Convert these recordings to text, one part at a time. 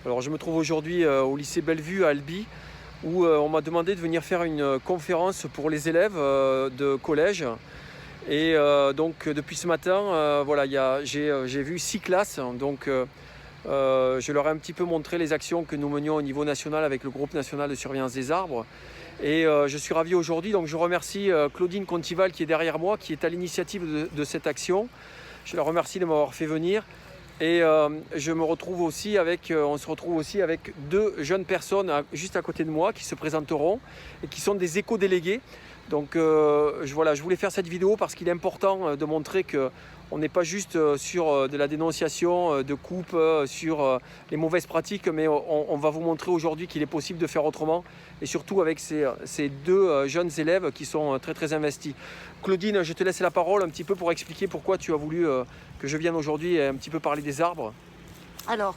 Alors je me trouve aujourd'hui au lycée Bellevue à Albi où on m'a demandé de venir faire une conférence pour les élèves de collège. Et donc depuis ce matin, voilà, j'ai vu 6 classes. Donc je leur ai un petit peu montré les actions que nous menions au niveau national avec le groupe national de surveillance des arbres. Et je suis ravi aujourd'hui, donc je remercie Claudine Contival qui est derrière moi, qui est à l'initiative de cette action. Je la remercie de m'avoir fait venir. Et je me retrouve aussi on se retrouve aussi avec 2 jeunes personnes juste à côté de moi qui se présenteront et qui sont des éco-délégués. Donc voilà, je voulais faire cette vidéo parce qu'il est important de montrer qu'on n'est pas juste sur de la dénonciation de coupe, sur les mauvaises pratiques, mais on va vous montrer aujourd'hui qu'il est possible de faire autrement et surtout avec ces 2 jeunes élèves qui sont très très investis. Claudine, je te laisse la parole un petit peu pour expliquer pourquoi tu as voulu que je vienne aujourd'hui un petit peu parler des arbres. Alors,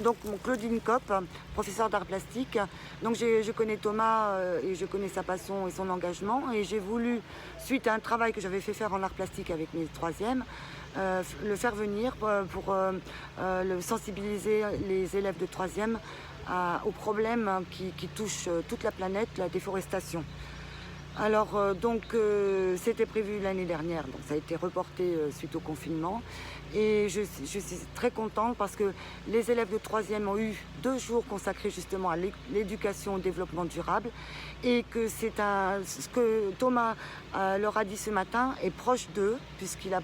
donc Claudine Kopp, professeure d'art plastique. Donc je connais Thomas et je connais sa passion et son engagement. Et j'ai voulu, suite à un travail que j'avais fait faire en art plastique avec mes troisièmes, le faire venir pour le sensibiliser les élèves de troisième aux problèmes qui touchent toute la planète, la déforestation. Alors c'était prévu l'année dernière, donc ça a été reporté suite au confinement. Et je suis très contente parce que les élèves de troisième ont eu 2 jours consacrés justement à l'éducation au développement durable et que ce que Thomas leur a dit ce matin est proche d'eux puisqu'il a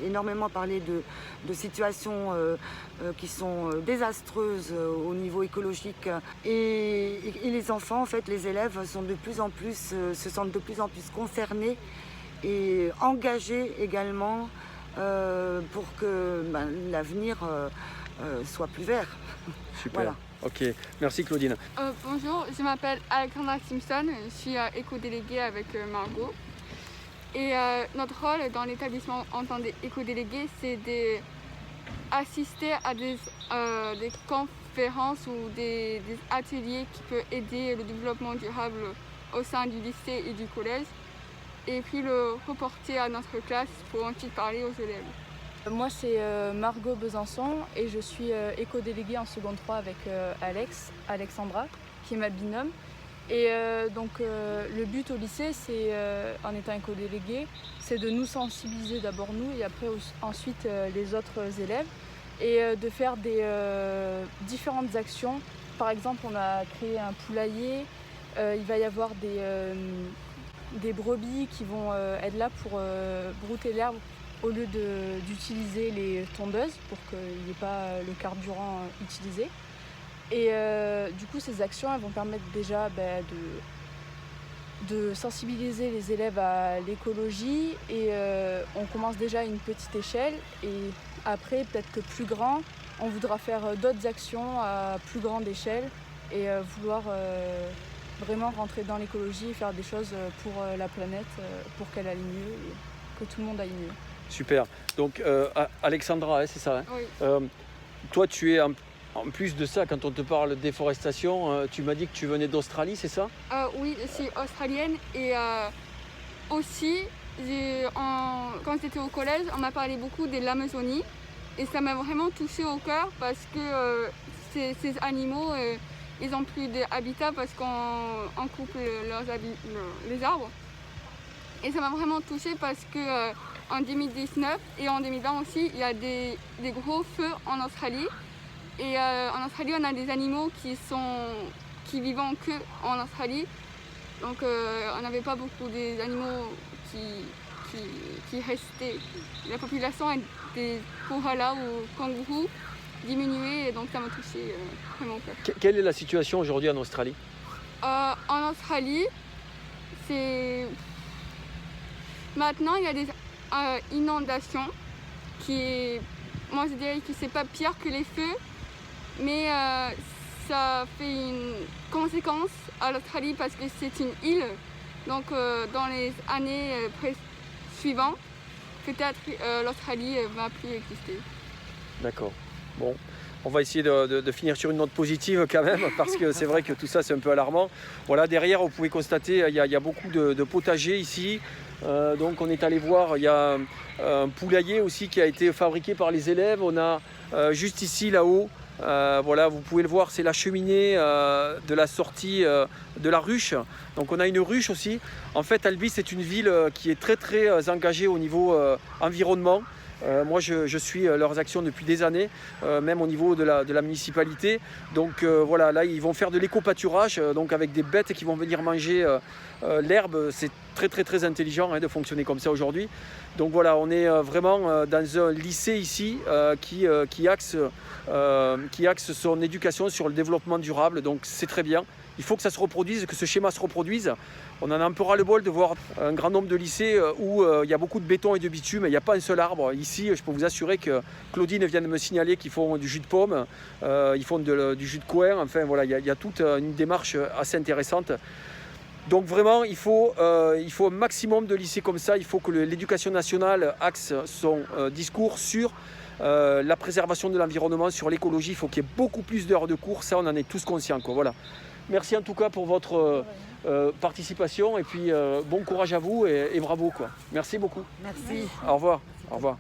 énormément parlé de situations qui sont désastreuses au niveau écologique et les enfants, en fait, les élèves se sentent de plus en plus concernés et engagés également pour que l'avenir soit plus vert. Super. Voilà. Ok, merci Claudine. Bonjour, je m'appelle Alexandra Simpson, je suis éco-déléguée avec Margot. Et notre rôle dans l'établissement en tant qu'éco-déléguée, c'est d'assister à des conférences ou des ateliers qui peuvent aider le développement durable au sein du lycée et du collège. Et puis le reporter à notre classe pour ensuite parler aux élèves. Moi c'est Margot Besançon et je suis éco-déléguée en seconde 3 avec Alexandra qui est ma binôme. Et le but au lycée, c'est en étant éco-déléguée, c'est de nous sensibiliser d'abord nous et après ensuite les autres élèves et de faire des différentes actions. Par exemple, on a créé un poulailler, il va y avoir des brebis qui vont être là pour brouter l'herbe au lieu d'utiliser les tondeuses pour qu'il n'y ait pas le carburant utilisé. Et du coup, ces actions elles vont permettre déjà de sensibiliser les élèves à l'écologie et on commence déjà à une petite échelle et après, peut-être que plus grand, on voudra faire d'autres actions à plus grande échelle et vouloir vraiment rentrer dans l'écologie et faire des choses pour la planète, pour qu'elle aille mieux et que tout le monde aille mieux. Super. Donc Alexandra, c'est ça, hein? Oui. Toi, tu es en plus de ça, quand on te parle de déforestation, tu m'as dit que tu venais d'Australie, c'est ça? Oui, je suis australienne et aussi, quand j'étais au collège, on m'a parlé beaucoup de l'Amazonie et ça m'a vraiment touchée au cœur parce que ces animaux, ils n'ont plus d'habitat parce qu'on coupe les arbres. Et ça m'a vraiment touchée parce que en 2019 et en 2020 aussi, il y a des gros feux en Australie. Et en Australie, on a des animaux qui vivent que en Australie. Donc on n'avait pas beaucoup d'animaux qui restaient. La population des koalas ou kangourous diminuait et donc ça m'a touché vraiment. Quelle est la situation aujourd'hui en Australie? En Australie, maintenant il y a des inondations moi je dirais que c'est pas pire que les feux, mais ça fait une conséquence à l'Australie parce que c'est une île. Donc dans les années suivantes, peut-être l'Australie va plus exister. D'accord. Bon, on va essayer de finir sur une note positive quand même, parce que c'est vrai que tout ça c'est un peu alarmant. Voilà, derrière vous pouvez constater il y a beaucoup de potagers ici. Donc on est allé voir, il y a un poulailler aussi qui a été fabriqué par les élèves. On a juste ici là-haut Voilà, vous pouvez le voir, c'est la cheminée de la sortie de la ruche. Donc on a une ruche aussi. En fait, Albi, c'est une ville qui est très engagée au niveau environnement. Moi, je suis leurs actions depuis des années, même au niveau de la municipalité. Donc voilà, là, ils vont faire de l'éco-pâturage, donc avec des bêtes qui vont venir manger l'herbe. C'est très intelligent de fonctionner comme ça aujourd'hui. Donc voilà, on est vraiment dans un lycée ici qui axe son éducation sur le développement durable. Donc c'est très bien. Il faut que ça se reproduise, que ce schéma se reproduise. On en a un peu ras-le-bol de voir un grand nombre de lycées où il y a beaucoup de béton et de bitume, il n'y a pas un seul arbre. Ici, je peux vous assurer que Claudine vient de me signaler qu'ils font du jus de pomme, ils font du jus de coin. Enfin voilà, il y a toute une démarche assez intéressante. Donc vraiment, il faut un maximum de lycées comme ça. Il faut que l'éducation nationale axe son discours sur la préservation de l'environnement, sur l'écologie. Il faut qu'il y ait beaucoup plus d'heures de cours. Ça, on en est tous conscients, quoi. Voilà. Merci en tout cas pour votre participation et puis bon courage à vous et bravo, quoi. Merci beaucoup. Merci. Au revoir. Au revoir.